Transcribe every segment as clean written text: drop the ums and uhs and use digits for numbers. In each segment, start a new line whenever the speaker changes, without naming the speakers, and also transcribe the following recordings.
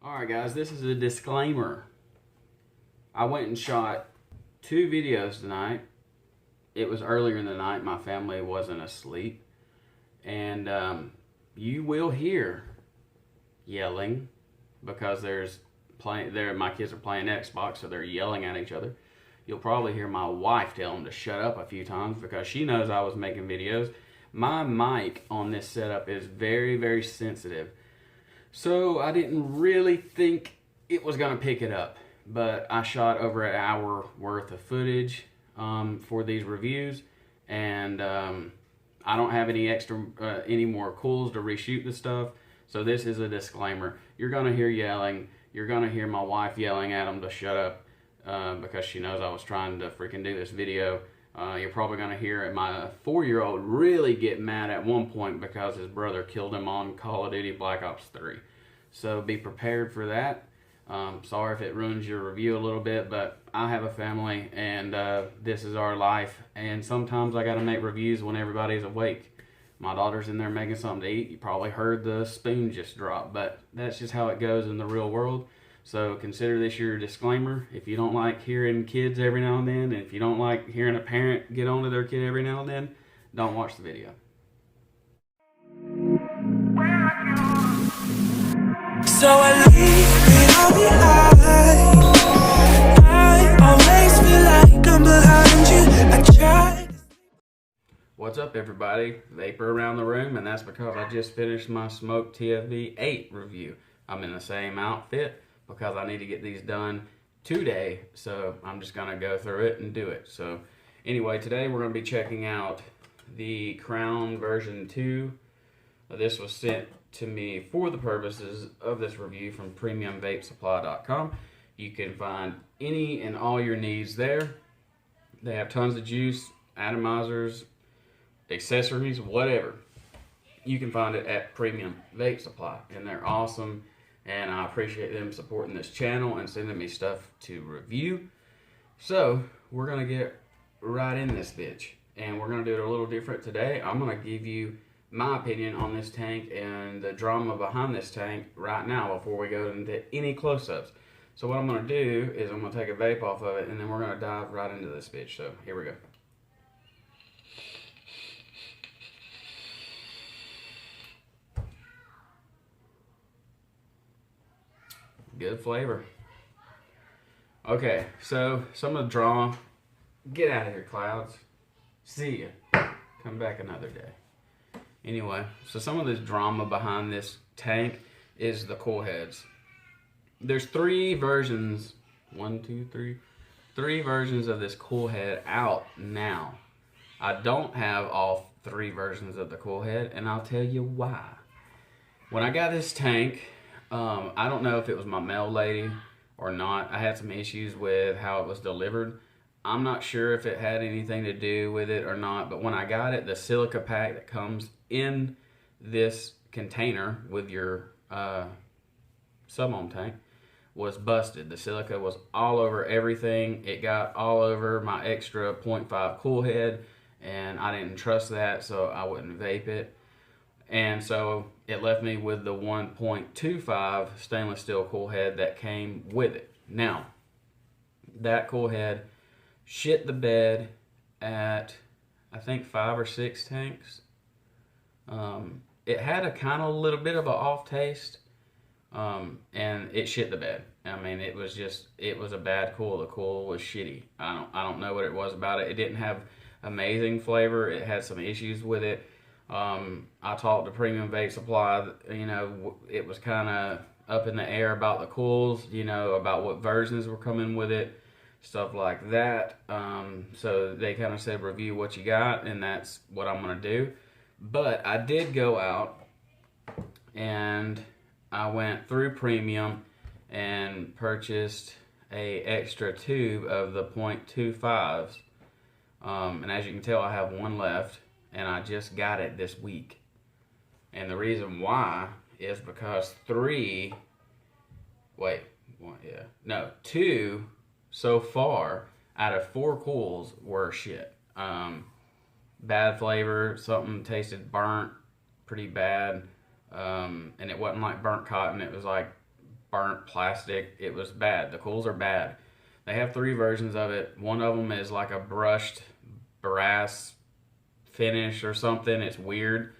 Alright guys, this is a disclaimer. I went and shot 2 videos tonight. It was earlier in the night, my family wasn't asleep. And you will hear yelling because my kids are playing Xbox, so they're yelling at each other. You'll probably hear my wife tell them to shut up a few times because she knows I was making videos. My mic on this setup is very, very sensitive. So I didn't really think it was going to pick it up. But I shot over an hour worth of footage for these reviews. And I don't have any more coils to reshoot the stuff. So this is a disclaimer. You're going to hear yelling. You're going to hear my wife yelling at them to shut up because she knows I was trying to freaking do this video. You're probably going to hear my 4-year-old really get mad at one point because his brother killed him on Call of Duty Black Ops 3. So be prepared for that. Sorry if it ruins your review a little bit, but I have a family and this is our life. And sometimes I got to make reviews when everybody's awake. My daughter's in there making something to eat. You probably heard the spoon just drop, but that's just how it goes in the real world. So consider this your disclaimer. If you don't like hearing kids every now and then, and if you don't like hearing a parent get on to their kid every now and then, don't watch the video.
So I leave it all behind. I always feel like I'm behind you. I try.
What's up, everybody? Vapor around the room, and that's because I just finished my Smoke TFV8 review. I'm in the same outfit because I need to get these done today, so I'm just gonna go through it and do it. So anyway, today we're gonna be checking out the Crown version 2. This was sent to me for the purposes of this review from premiumvapesupply.com. You can find any and all your needs there. They have tons of juice, atomizers, accessories, whatever. You can find it at Premium Vape Supply, and they're awesome. And I appreciate them supporting this channel and sending me stuff to review. So we're gonna get right in this bitch, and we're gonna do it a little different today. I'm gonna give you my opinion on this tank and the drama behind this tank right now before we go into any close-ups. So what I'm gonna do is I'm gonna take a vape off of it, and then we're gonna dive right into this bitch. So here we go. Good flavor. Okay, so some of the drama. Get out of here, clouds. See ya. Come back another day. Anyway, so some of this drama behind this tank is the coil heads. There's 3 versions, 3 versions of this coil head out now. I don't have all 3 versions of the coil head, and I'll tell you why. When I got this tank, I don't know if it was my mail lady or not. I had some issues with how it was delivered. I'm not sure if it had anything to do with it or not, but when I got it, the silica pack that comes in this container with your Subohm tank was busted. The silica was all over everything. It got all over my extra 0.5 coil head, and I didn't trust that, so I wouldn't vape it. And so it left me with the 1.25 stainless steel coil head that came with it. Now, that coil head shit the bed at, I think, 5 or 6 tanks. It had a kind of little bit of an off taste, and it shit the bed. I mean, it was a bad coil. The coil was shitty. I don't know what it was about it. It didn't have amazing flavor. It had some issues with it. I talked to Premium Vape Supply. You know, it was kind of up in the air about the coils, you know, about what versions were coming with it, stuff like that. So they kind of said, review what you got, and that's what I'm going to do. But I did go out and I went through Premium and purchased a extra tube of the 0.25s. And as you can tell, I have one left, and I just got it this week. And the reason why is because 2 so far out of 4 coils were shit. Bad flavor, something tasted burnt pretty bad, and it wasn't like burnt cotton, it was like burnt plastic. It was bad. The coils are bad. They have 3 versions of it. One of them is like a brushed brass finish or something. It's weird.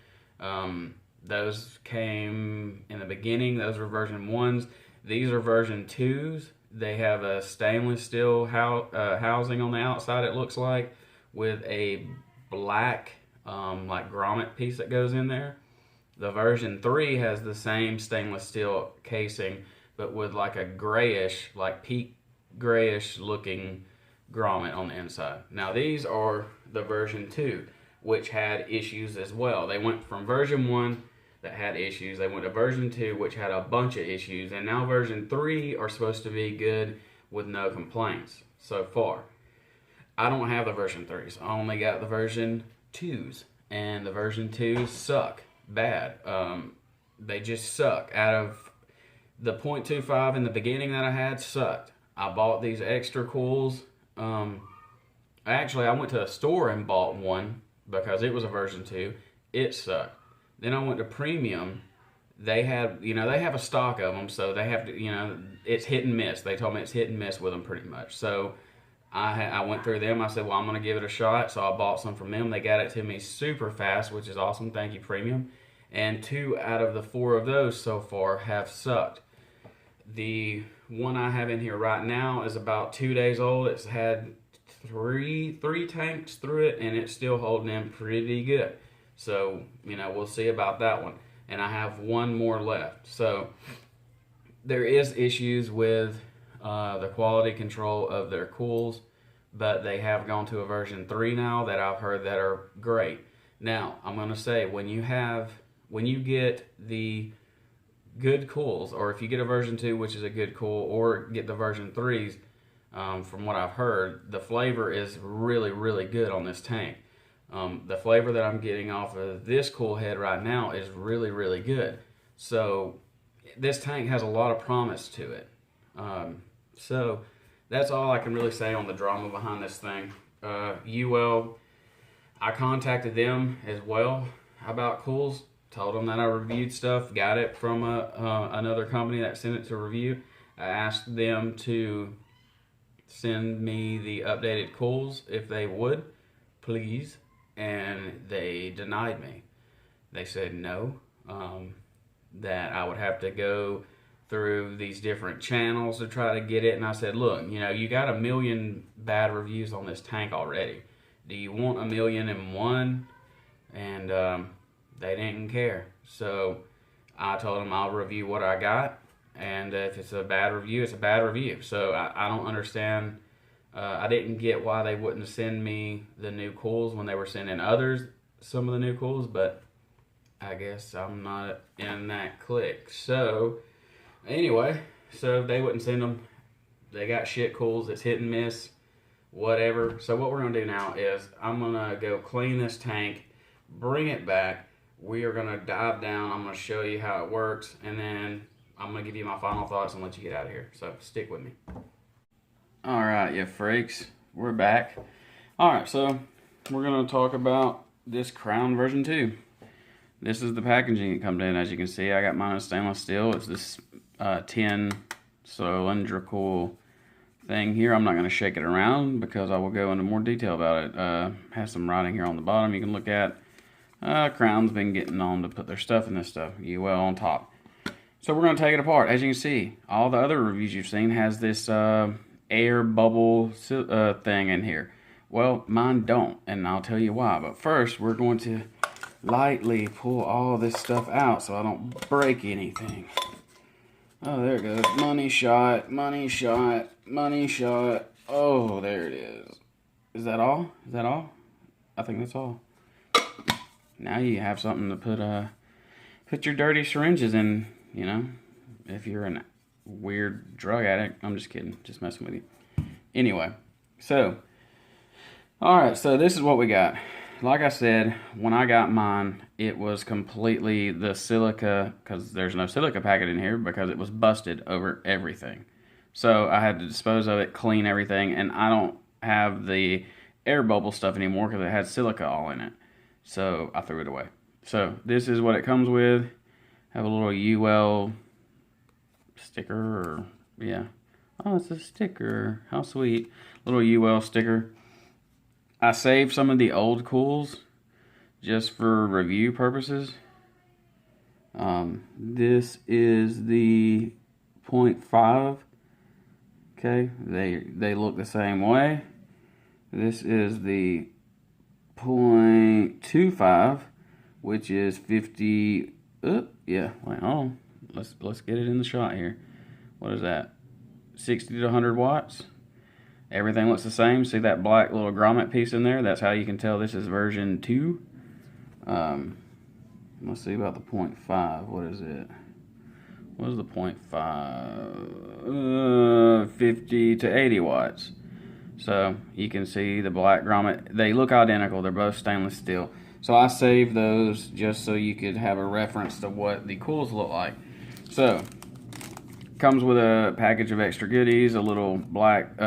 Those came in the beginning. Those were version 1s. These are version 2s. They have a stainless steel housing on the outside, it looks like, with a black like grommet piece that goes in there. The version 3 has the same stainless steel casing, but with like a grayish, like peak grayish looking grommet on the inside. Now these are the version 2, which had issues as well. They went from version 1 that had issues, they went to version 2, which had a bunch of issues, and now version 3 are supposed to be good with no complaints so far. I don't have the version 3s. I only got the version 2s, and the version 2s suck bad. They just suck. Out of the 0.25 in the beginning that I had, sucked. I bought these extra coils. Actually, I went to a store and bought one because it was a version 2. It sucked. Then I went to premium. They have a stock of them, so they have to, it's hit and miss. They told me it's hit and miss with them pretty much. So I went through them. I said, well, I'm going to give it a shot. So I bought some from them. They got it to me super fast, which is awesome. Thank you, premium. And 2 out of the 4 of those so far have sucked. The one I have in here right now is about 2 days old. It's had three tanks through it, and it's still holding in pretty good. So, we'll see about that one. And I have 1 more left. So there is issues with the quality control of their coils, but they have gone to a version 3 now that I've heard that are great. Now, I'm going to say, when you get the good coils, or if you get a version 2, which is a good coil, or get the version 3s, from what I've heard, the flavor is really, really good on this tank. The flavor that I'm getting off of this coil head right now is really, really good. So this tank has a lot of promise to it. So that's all I can really say on the drama behind this thing. Uwell, I contacted them as well about coils. Told them that I reviewed stuff, got it from another company that sent it to review. I asked them to send me the updated coils if they would, please, and they denied me. They said no, that I would have to go through these different channels to try to get it, and I said, look, you got 1 million bad reviews on this tank already. Do you want 1,000,001? And they didn't care. So I told them I'll review what I got, and if it's a bad review, it's a bad review. So I don't understand. I didn't get why they wouldn't send me the new coils when they were sending others some of the new coils, but I guess I'm not in that clique. So anyway, so they wouldn't send them. They got shit coils. It's hit and miss, whatever. So what we're going to do now is I'm going to go clean this tank, bring it back. We are going to dive down. I'm going to show you how it works, and then I'm going to give you my final thoughts and let you get out of here. So stick with me. All right, you freaks. We're back. All right, so we're going to talk about this Crown version 2. This is the packaging it comes in. As you can see, I got mine in stainless steel. It's this tin cylindrical thing here. I'm not going to shake it around because I will go into more detail about it. Has some writing here on the bottom you can look at. Crown's been getting on to put their stuff in this stuff. Uwell on top. So we're going to take it apart. As you can see, all the other reviews you've seen has this air bubble thing in here. Well, mine don't, and I'll tell you why. But first, we're going to lightly pull all this stuff out so I don't break anything. Oh, there it goes. Money shot, money shot, money shot. Oh, there it is. Is that all? Is that all? I think that's all. Now you have something to put your dirty syringes in, if you're a weird drug addict. I'm just kidding. Just messing with you. Anyway, so, alright, so this is what we got. Like I said, when I got mine, it was completely the silica, because there's no silica packet in here, because it was busted over everything. So I had to dispose of it, clean everything, and I don't have the air bubble stuff anymore because it had silica all in it. So I threw it away. So this is what it comes with. Have a little Uwell sticker, or yeah. Oh, it's a sticker. How sweet. Little Uwell sticker. I saved some of the old coils just for review purposes. This is the 0.5. Okay, they look the same way. This is the 0.25, which is 50. Yeah, wait, hold on. Let's get it in the shot here. What is that? 60 to 100 watts. Everything looks the same. See that black little grommet piece in there? That's how you can tell this is version 2. Let's see about the 0.5. What is it? What is the 0.5? 50 to 80 watts. So you can see the black grommet. They look identical. They're both stainless steel. So I saved those just so you could have a reference to what the coils look like. So comes with a package of extra goodies, a little black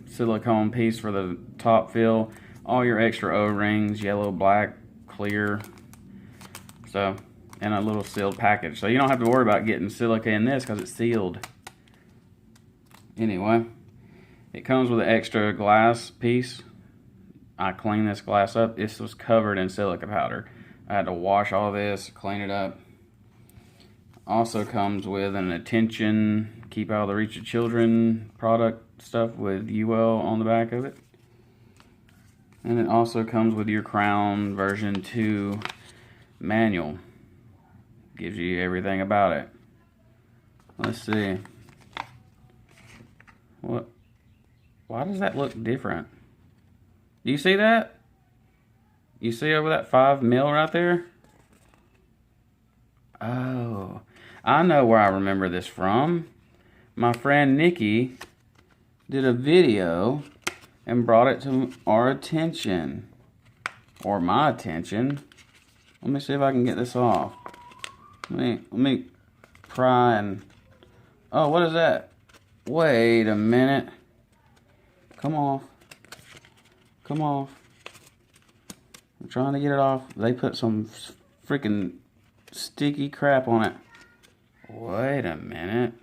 silicone piece for the top fill, all your extra O-rings, yellow, black, clear. So, and a little sealed package. So you don't have to worry about getting silica in this because it's sealed. Anyway, it comes with an extra glass piece. I cleaned this glass up. This was covered in silica powder. I had to wash all this, clean it up. Also comes with an attention, keep out of the reach of children product stuff with Uwell on the back of it. And it also comes with your Crown version 2 manual. Gives you everything about it. Let's see. What? Why does that look different? Do you see that? You see over that 5 mil right there? Oh, I know where I remember this from. My friend Nikki did a video and brought it to our attention. Or my attention. Let me see if I can get this off. Let me pry and... Oh, what is that? Wait a minute. Come off. Come off. I'm trying to get it off. They put some freaking sticky crap on it. Wait a minute.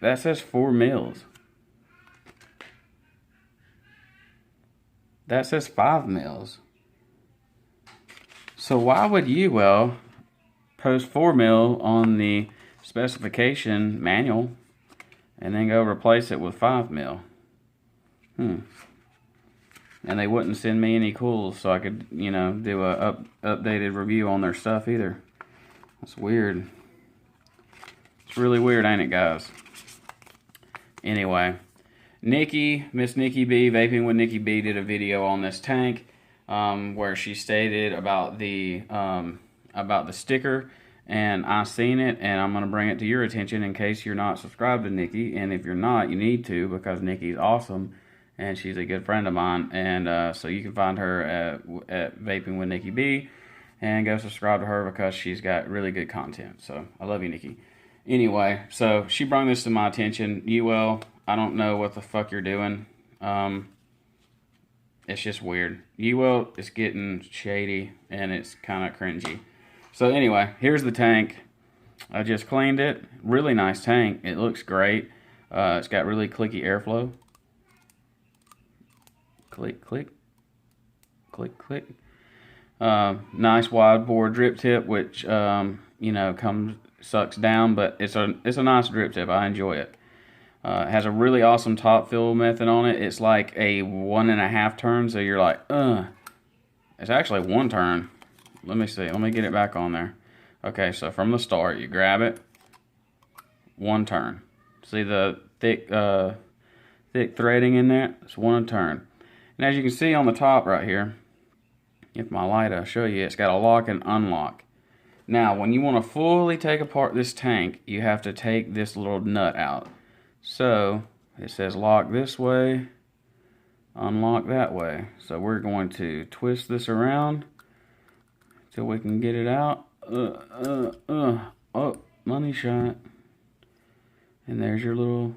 That says 4 mils. That says 5 mils. So why would Uwell post 4 mil on the specification manual and then go replace it with 5 mil? And they wouldn't send me any coils so I could, you know, do a updated review on their stuff either. That's weird. It's really weird, ain't it, guys? Anyway, Miss Nikki B, Vaping with Nikki B, did a video on this tank where she stated about the sticker, and I seen it, and I'm gonna bring it to your attention in case you're not subscribed to Nikki, and if you're not, you need to, because Nikki's awesome. And she's a good friend of mine, and so you can find her at Vaping with Nikki B, and go subscribe to her because she's got really good content. So I love you, Nikki. Anyway, so she brought this to my attention. Uwell, I don't know what the fuck you're doing. It's just weird. Uwell is getting shady, and it's kind of cringy. So anyway, here's the tank. I just cleaned it. Really nice tank. It looks great. It's got really clicky airflow. Click, click, click, click. Nice wide bore drip tip, which you know, sucks down, but it's a nice drip tip. I enjoy it. It has a really awesome top fill method on it. It's like a 1.5 turn, so you're like, It's actually 1 turn. Let me see. Let me get it back on there. Okay, so from the start, you grab it, 1 turn. See the thick threading in there? It's 1 turn. And as you can see on the top right here, if my light, I'll show you, it's got a lock and unlock. Now, when you want to fully take apart this tank, you have to take this little nut out. So, it says lock this way, unlock that way. So we're going to twist this around till we can get it out. Oh, money shot. And there's your little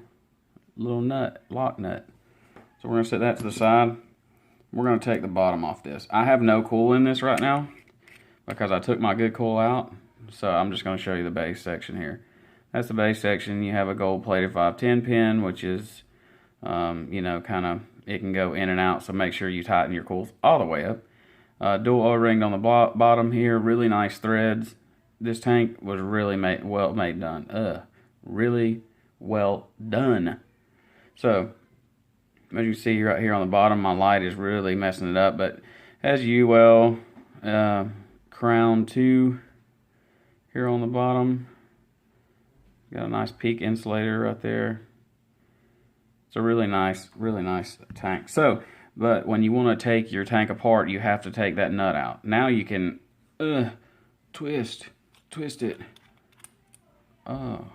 nut, lock nut. So we're going to set that to the side. We're going to take the bottom off this. I have no coil in this right now because I took my good coil out. So I'm just going to show you the base section here. That's the base section. You have a gold-plated 510 pin, which is, you know, kind of, it can go in and out, so make sure you tighten your coils all the way up. Dual O-ring on the bottom here, really nice threads. This tank was really well done. Really well done. So, as you see right here on the bottom, my light is really messing it up, but it has Uwell Crown 2 here on the bottom. Got a nice peak insulator right there. It's a really nice tank. So, but when you want to take your tank apart, you have to take that nut out. Now you can twist it. Oh.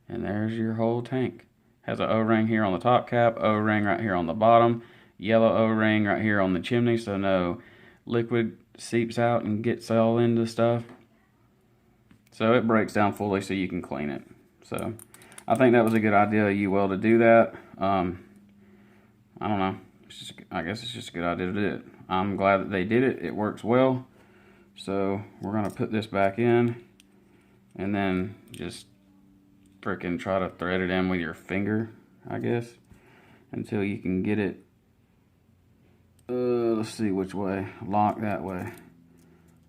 And there's your whole tank. Has an O-ring here on the top cap, O-ring right here on the bottom, yellow O-ring right here on the chimney so no liquid seeps out and gets all into stuff. So it breaks down fully so you can clean it. So I think that was a good idea of Uwell to do that. I don't know. I guess it's just a good idea to do it. I'm glad that they did it. It works well. So we're going to put this back in and then just freaking try to thread it in with your finger, I guess, until you can get it. Let's see which way. Lock that way.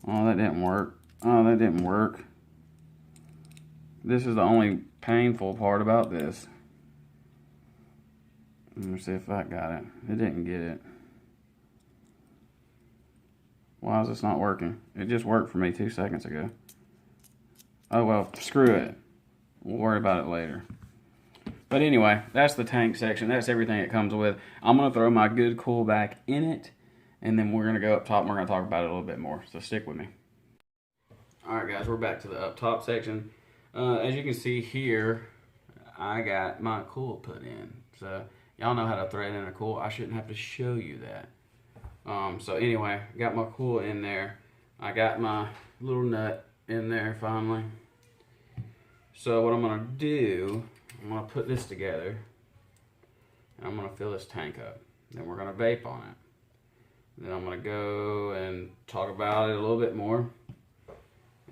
Oh, that didn't work. Oh, that didn't work. This is the only painful part about this. Let me see if I got it. It didn't get it. Why is this not working? It just worked for me 2 seconds ago. Oh well, screw it. We'll worry about it later. But anyway, that's the tank section. That's everything it comes with. I'm going to throw my good coil back in it, and then we're going to go up top and we're going to talk about it a little bit more. So stick with me. Alright guys, we're back to the up top section. As you can see here, I got my coil put in. So y'all know how to thread in a coil. I shouldn't have to show you that. So anyway, got my coil in there. I got my little nut in there finally. So what I'm going to do, I'm going to put this together. And I'm going to fill this tank up. Then we're going to vape on it. Then I'm going to go and talk about it a little bit more.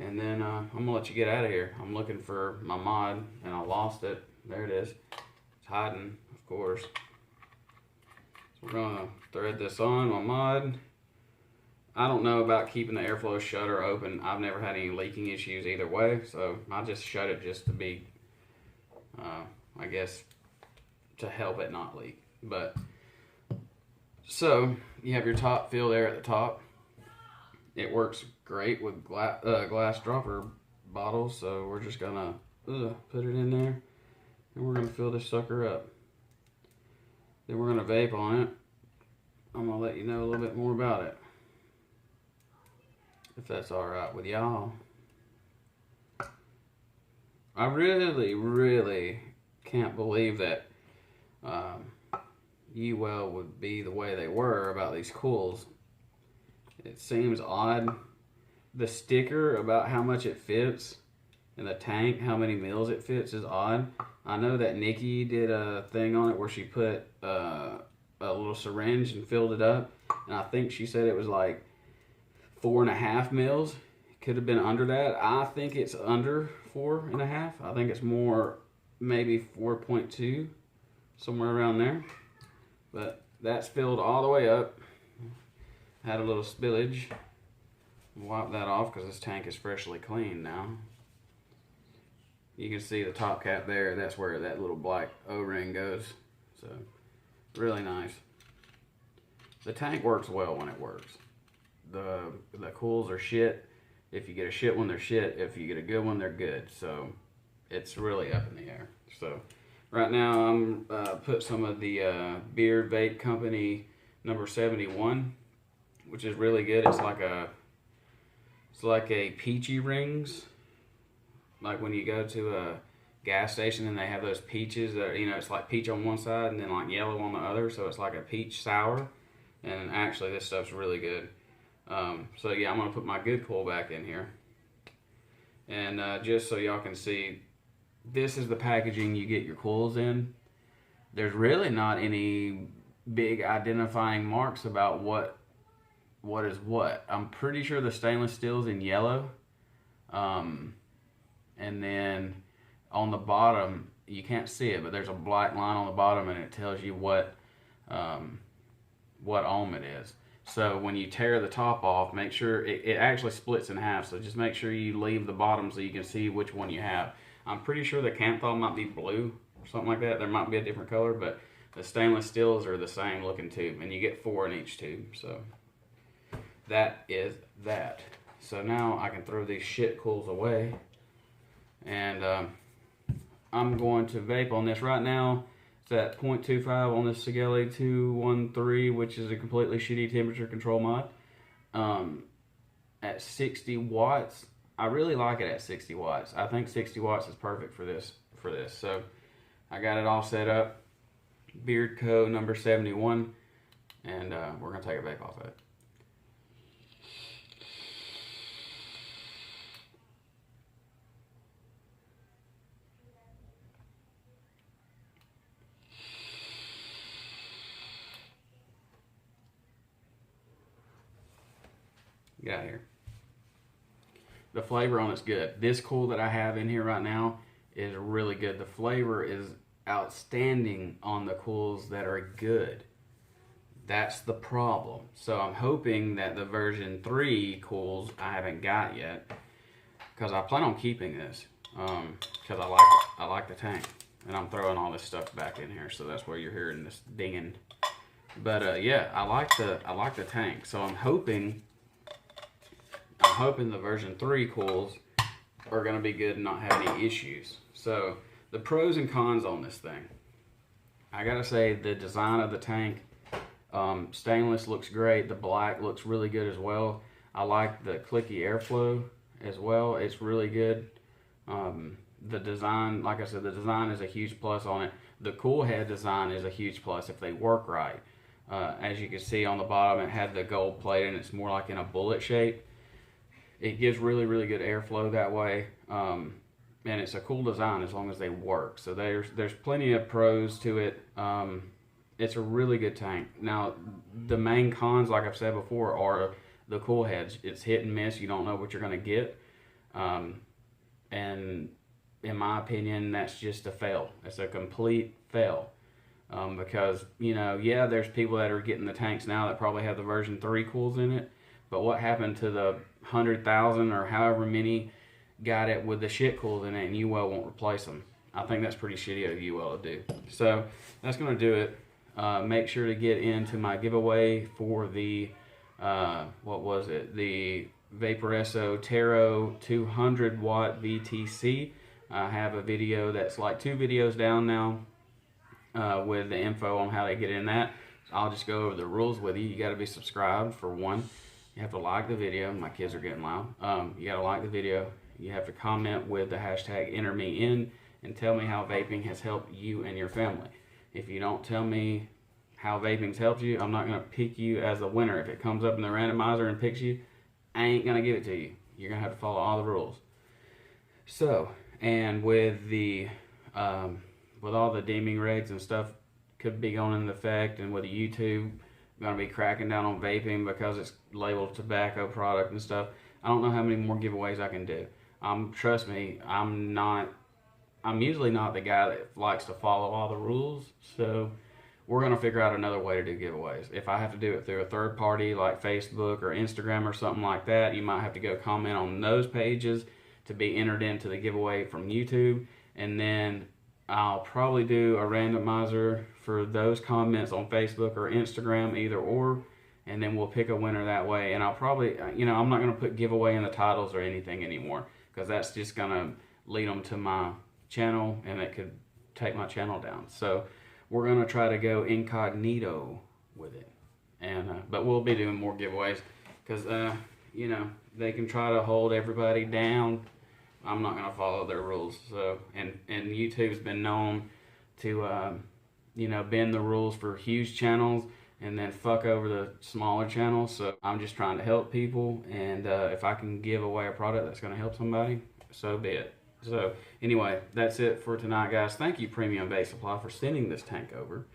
And then I'm going to let you get out of here. I'm looking for my mod and I lost it. There it is. It's hiding, of course. So we're going to thread this on my mod. I don't know about keeping the airflow shutter open. I've never had any leaking issues either way. So I just shut it just to be, I guess, to help it not leak. But, so you have your top fill there at the top. It works great with glass dropper bottles, so we're just gonna put it in there, and we're gonna fill this sucker up. Then we're gonna vape on it. I'm gonna let you know a little bit more about it, if that's all right with y'all. I really can't believe that Uwell would be the way they were about these coils. It seems odd. The sticker about how much it fits in the tank, how many mils it fits, is odd. I know that Nikki did a thing on it where she put a little syringe and filled it up, and I think she said it was like 4.5 mils. It could have been under that. I think it's under 4.5. I think it's more maybe 4.2, somewhere around there. But that's filled all the way up. Had a little spillage. Wipe that off because this tank is freshly clean now. You can see the top cap there. That's where that little black O-ring goes. So, really nice. The tank works well when it works. The coils are shit. If you get a shit one, they're shit. If you get a good one, they're good. So, it's really up in the air. So, right now I'm put some of the Beard Vape Company number 71. Which is really good. It's like a peachy rings. Like when you go to a gas station and they have those peaches that, you know, it's like peach on one side and then like yellow on the other. So it's like a peach sour. And actually this stuff's really good. So yeah, I'm going to put my good coil back in here. And just so y'all can see, this is the packaging you get your coils in. There's really not any big identifying marks about what is what. I'm pretty sure the stainless steel's in yellow. And and then on the bottom, you can't see it, but there's a black line on the bottom, and it tells you what ohm it is. So when you tear the top off, make sure it actually splits in half. So just make sure you leave the bottom so you can see which one you have. I'm pretty sure the Casaa might be blue or something like that. There might be a different color, but the stainless steels are the same looking tube, and you get 4 in each tube. So that is that. So now I can throw these shit coils away, and I'm going to vape on this right now. It's at 0.25 on this Uwell 213, which is a completely shitty temperature control mod. At 60 watts, I really like it at 60 watts. I think 60 watts is perfect for this. So I got it all set up. Beard Co. number 71, and we're gonna take a vape off of it. Get out of here. The flavor on it's good. This coil that I have in here right now is really good. The flavor is outstanding on the coils that are good. That's the problem. So I'm hoping that the version 3 coils I haven't got yet, because I plan on keeping this because I like the tank, and I'm throwing all this stuff back in here, so that's where you're hearing this dinging. But yeah, I like the tank. So I'm hoping the version 3 coils are going to be good and not have any issues. So the pros and cons on this thing. I gotta say, the design of the tank, stainless looks great. The black looks really good as well. I like the clicky airflow as well. It's really good. The design, like I said, the design is a huge plus on it. The coil head design is a huge plus if they work right. As you can see on the bottom, it had the gold plate, and it's more like in a bullet shape. It gives really, really good airflow that way. And it's a cool design as long as they work. So there's plenty of pros to it. It's a really good tank. Now, the main cons, like I've said before, are the coil heads. It's hit and miss. You don't know what you're going to get. And in my opinion, that's just a fail. It's a complete fail. Because, you know, yeah, there's people that are getting the tanks now that probably have the version 3 coils in it. But what happened to the 100,000 or however many got it with the shit coils in it, and Uwell won't replace them? I think that's pretty shitty of Uwell to do. So that's going to do it. Make sure to get into my giveaway for the, what was it? The Vaporesso T.R.O.U.B.L.E 200 watt VTC. I have a video that's like 2 videos down now with the info on how to get in that. I'll just go over the rules with you. You got to be subscribed for one. You have to like the video. My kids are getting loud. You got to like the video. You have to comment with the hashtag #EnterMeIn and tell me how vaping has helped you and your family. If you don't tell me how vaping's helped you, I'm not going to pick you as the winner. If it comes up in the randomizer and picks you, I ain't going to give it to you. You're going to have to follow all the rules. So, and with the with all the deeming regs and stuff could be going into effect, and with the YouTube going to be cracking down on vaping because it's labeled tobacco product and stuff, I don't know how many more giveaways I can do. Trust me, I'm usually not the guy that likes to follow all the rules, so we're going to figure out another way to do giveaways. If I have to do it through a third party like Facebook or Instagram or something like that, you might have to go comment on those pages to be entered into the giveaway from YouTube, and then I'll probably do a randomizer for those comments on Facebook or Instagram, either or, and then we'll pick a winner that way. And I'll probably, you know, I'm not going to put giveaway in the titles or anything anymore, because that's just going to lead them to my channel, and it could take my channel down. So we're going to try to go incognito with it. And but we'll be doing more giveaways, because, you know, they can try to hold everybody down. I'm not going to follow their rules. So, and YouTube's been known to, you know, bend the rules for huge channels and then fuck over the smaller channels. So I'm just trying to help people, and if I can give away a product that's going to help somebody, so be it. So anyway, that's it for tonight, guys. Thank you, Premium Vape Supply, for sending this tank over.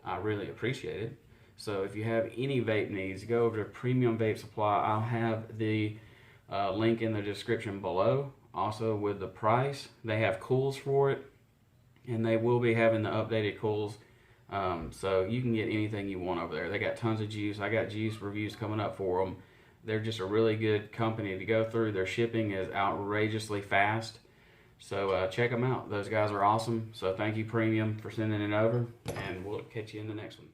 I really appreciate it. So if you have any vape needs, go over to Premium Vape Supply. I'll have the link in the description below. Also with the price, they have coils for it, and they will be having the updated coils. So you can get anything you want over there. They got tons of juice. I got juice reviews coming up for them. They're just a really good company to go through. Their shipping is outrageously fast. So check them out. Those guys are awesome. So thank you, Premium, for sending it over, and we'll catch you in the next one.